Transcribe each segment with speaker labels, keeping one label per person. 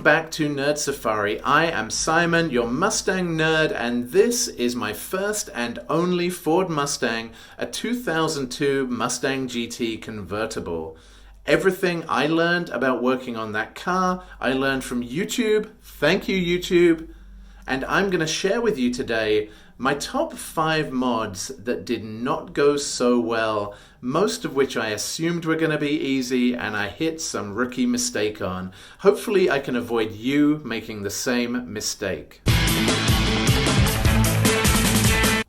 Speaker 1: Welcome back to Nerd Safari. I am Simon, your Mustang nerd, and this is my first and only Ford Mustang, a 2002 Mustang GT convertible. Everything I learned about working on that car, I learned from YouTube. Thank you, YouTube. And I'm going to share with you today my top 5 mods that did not go so well, most of which I assumed were going to be easy and I hit some rookie mistake on. Hopefully I can avoid you making the same mistake.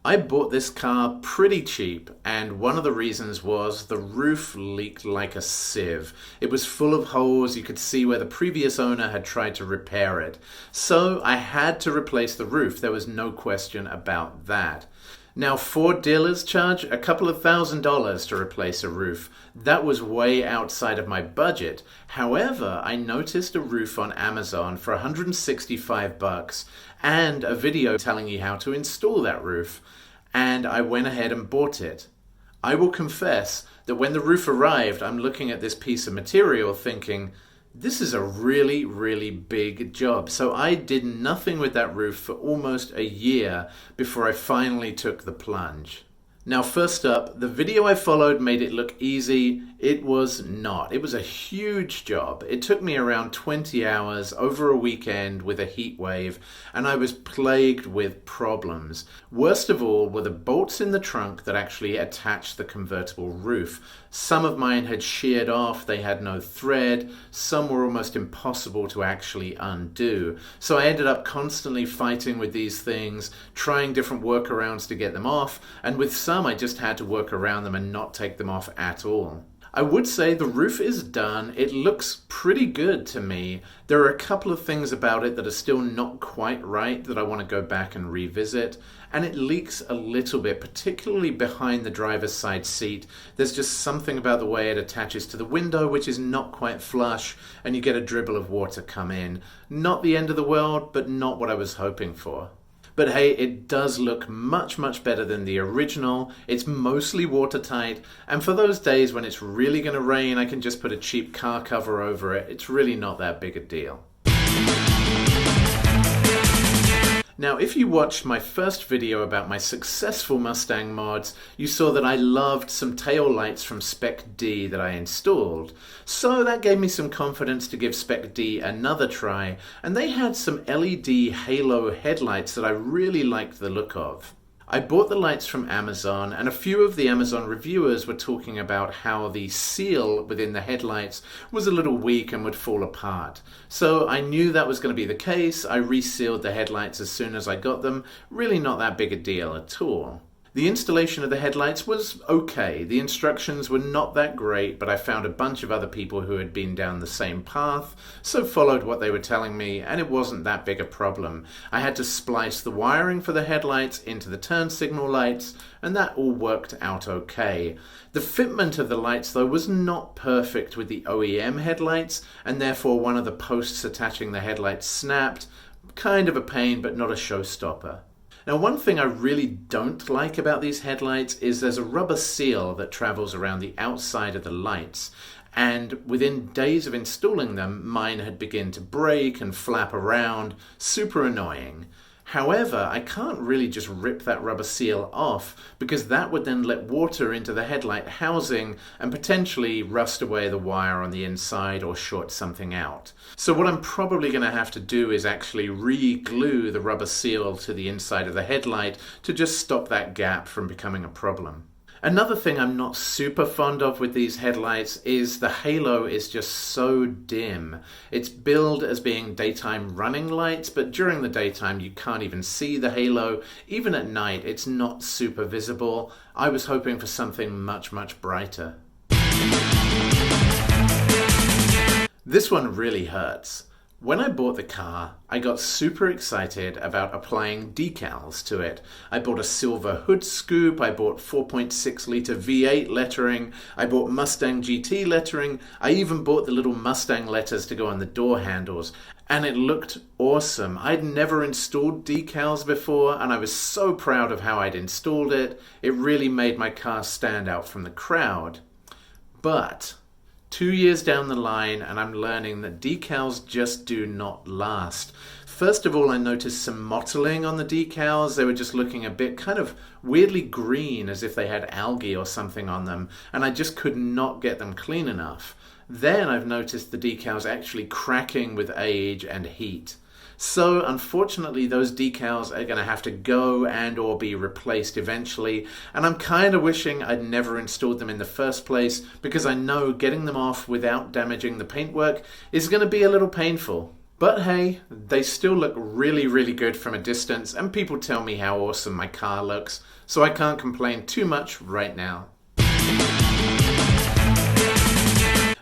Speaker 1: I bought this car pretty cheap, and one of the reasons was the roof leaked like a sieve. It was full of holes. You could see where the previous owner had tried to repair it. So I had to replace the roof. There was no question about that. Now, Ford dealers charge a couple of $1,000s to replace a roof. That was way outside of my budget. However, I noticed a roof on Amazon for $165 and a video telling you how to install that roof. And I went ahead and bought it. I will confess that when the roof arrived, I'm looking at this piece of material thinking, this is a really, really big job. So I did nothing with that roof for almost a year before I finally took the plunge. Now, first up, the video I followed made it look easy. It was not. It was a huge job. It took me around 20 hours over a weekend with a heat wave, and I was plagued with problems. Worst of all were the bolts in the trunk that actually attached the convertible roof. Some of mine had sheared off, they had no thread, some were almost impossible to actually undo. So I ended up constantly fighting with these things, trying different workarounds to get them off, and with some I just had to work around them and not take them off at all. I would say the roof is done. It looks pretty good to me. There are a couple of things about it that are still not quite right that I want to go back and revisit. And it leaks a little bit, particularly behind the driver's side seat. There's just something about the way it attaches to the window which is not quite flush, and you get a dribble of water come in. Not the end of the world, but not what I was hoping for. But hey, it does look much, much better than the original. It's mostly watertight, and for those days when it's really going to rain, I can just put a cheap car cover over it. It's really not that big a deal. Now, if you watched my first video about my successful Mustang mods, you saw that I loved some tail lights from Spec D that I installed. So that gave me some confidence to give Spec D another try, and they had some LED halo headlights that I really liked the look of. I bought the lights from Amazon, and a few of the Amazon reviewers were talking about how the seal within the headlights was a little weak and would fall apart. So I knew that was going to be the case. I resealed the headlights as soon as I got them. Really not that big a deal at all. The installation of the headlights was okay. The instructions were not that great, but I found a bunch of other people who had been down the same path, so followed what they were telling me, and it wasn't that big a problem. I had to splice the wiring for the headlights into the turn signal lights, and that all worked out okay. The fitment of the lights, though, was not perfect with the OEM headlights, and therefore one of the posts attaching the headlights snapped. Kind of a pain, but not a showstopper. Now, one thing I really don't like about these headlights is there's a rubber seal that travels around the outside of the lights, and within days of installing them, mine had begun to break and flap around. Super annoying. However, I can't really just rip that rubber seal off because that would then let water into the headlight housing and potentially rust away the wire on the inside or short something out. So what I'm probably going to have to do is actually re-glue the rubber seal to the inside of the headlight to just stop that gap from becoming a problem. Another thing I'm not super fond of with these headlights is the halo is just so dim. It's billed as being daytime running lights, but during the daytime you can't even see the halo. Even at night it's not super visible. I was hoping for something much, much brighter. This one really hurts. When I bought the car, I got super excited about applying decals to it. I bought a silver hood scoop, I bought 4.6 litre V8 lettering, I bought Mustang GT lettering, I even bought the little Mustang letters to go on the door handles, and it looked awesome. I'd never installed decals before, and I was so proud of how I'd installed it. It really made my car stand out from the crowd. But 2 years down the line, and I'm learning that decals just do not last. First of all, I noticed some mottling on the decals. They were just looking a bit kind of weirdly green, as if they had algae or something on them, and I just could not get them clean enough. Then I've noticed the decals actually cracking with age and heat. So unfortunately, those decals are going to have to go and or be replaced eventually, and I'm kind of wishing I'd never installed them in the first place, because I know getting them off without damaging the paintwork is going to be a little painful. But hey, they still look really, really good from a distance, and people tell me how awesome my car looks, so I can't complain too much right now.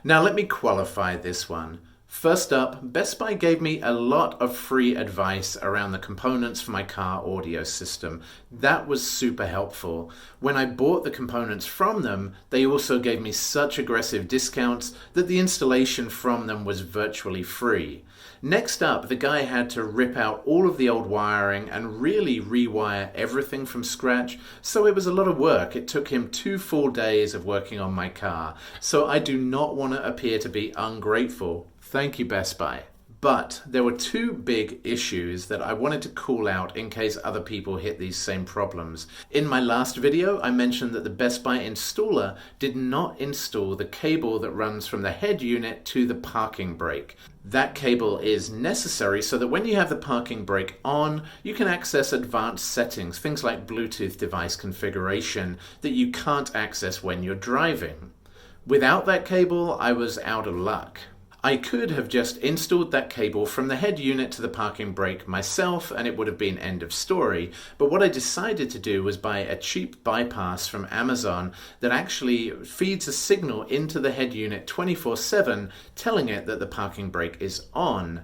Speaker 1: Now let me qualify this one. First up, Best Buy gave me a lot of free advice around the components for my car audio system. That was super helpful. When I bought the components from them, they also gave me such aggressive discounts that the installation from them was virtually free. Next up, the guy had to rip out all of the old wiring and really rewire everything from scratch, so it was a lot of work. It took him 2 full days of working on my car, so I do not want to appear to be ungrateful. Thank you, Best Buy. But there were 2 big issues that I wanted to call out in case other people hit these same problems. In my last video, I mentioned that the Best Buy installer did not install the cable that runs from the head unit to the parking brake. That cable is necessary so that when you have the parking brake on, you can access advanced settings, things like Bluetooth device configuration, that you can't access when you're driving. Without that cable, I was out of luck. I could have just installed that cable from the head unit to the parking brake myself, and it would have been end of story. But what I decided to do was buy a cheap bypass from Amazon that actually feeds a signal into the head unit 24/7, telling it that the parking brake is on.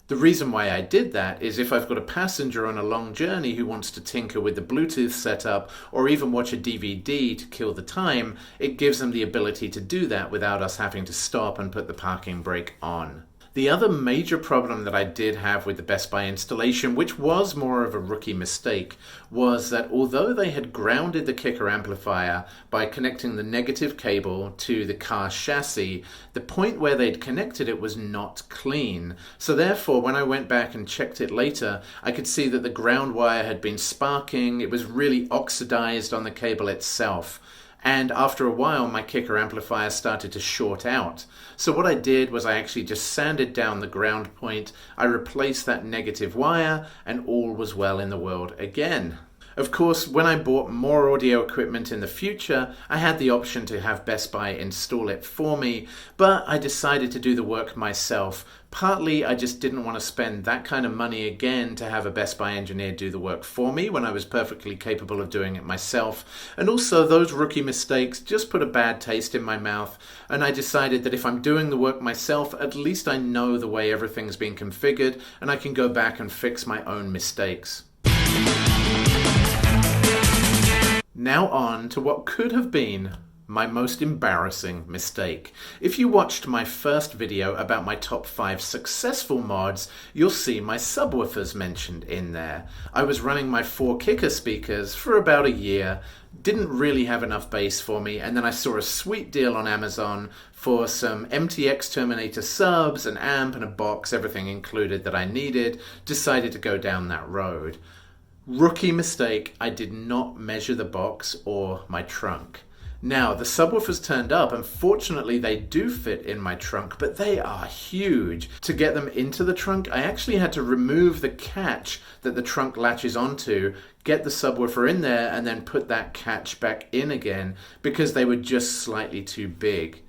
Speaker 1: The reason why I did that is if I've got a passenger on a long journey who wants to tinker with the Bluetooth setup or even watch a DVD to kill the time, it gives them the ability to do that without us having to stop and put the parking brake on. The other major problem that I did have with the Best Buy installation, which was more of a rookie mistake, was that although they had grounded the kicker amplifier by connecting the negative cable to the car chassis, the point where they'd connected it was not clean. So therefore, when I went back and checked it later, I could see that the ground wire had been sparking. It was really oxidized on the cable itself. And after a while, my kicker amplifier started to short out. So what I did was I actually just sanded down the ground point, I replaced that negative wire, and all was well in the world again. Of course, when I bought more audio equipment in the future, I had the option to have Best Buy install it for me, but I decided to do the work myself. Partly, I just didn't want to spend that kind of money again to have a Best Buy engineer do the work for me when I was perfectly capable of doing it myself. And also, those rookie mistakes just put a bad taste in my mouth, and I decided that if I'm doing the work myself, at least I know the way everything's been configured, and I can go back and fix my own mistakes. Now on to what could have been my most embarrassing mistake. If you watched my first video about my top 5 successful mods, you'll see my subwoofers mentioned in there. I was running my 4 kicker speakers for about a year, didn't really have enough bass for me, and then I saw a sweet deal on Amazon for some MTX Terminator subs, an amp and a box, everything included that I needed. Decided to go down that road. Rookie mistake, I did not measure the box or my trunk. Now, the subwoofers turned up, and fortunately they do fit in my trunk, but they are huge. To get them into the trunk, I actually had to remove the catch that the trunk latches onto, get the subwoofer in there, and then put that catch back in again because they were just slightly too big.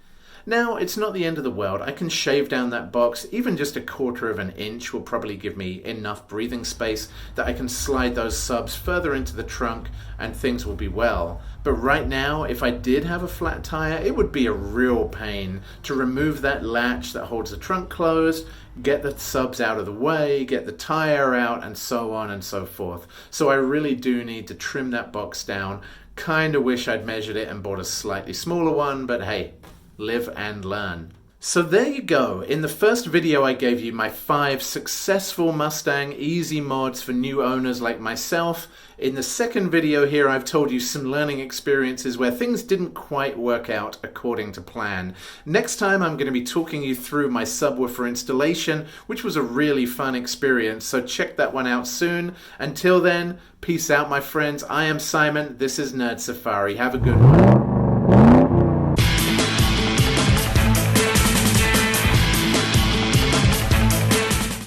Speaker 1: Now, it's not the end of the world. I can shave down that box. Even just 1/4 of an inch will probably give me enough breathing space that I can slide those subs further into the trunk and things will be well. But right now, if I did have a flat tire, it would be a real pain to remove that latch that holds the trunk closed, get the subs out of the way, get the tire out, and so on and so forth. So I really do need to trim that box down. Kinda wish I'd measured it and bought a slightly smaller one, but hey, live and learn. So there you go. In the first video I gave you my 5 successful Mustang easy mods for new owners like myself. In the second video here I've told you some learning experiences where things didn't quite work out according to plan. Next time I'm going to be talking you through my subwoofer installation, which was a really fun experience, so check that one out soon. Until then, peace out my friends. I am Simon, this is Nerd Safari. Have a good one.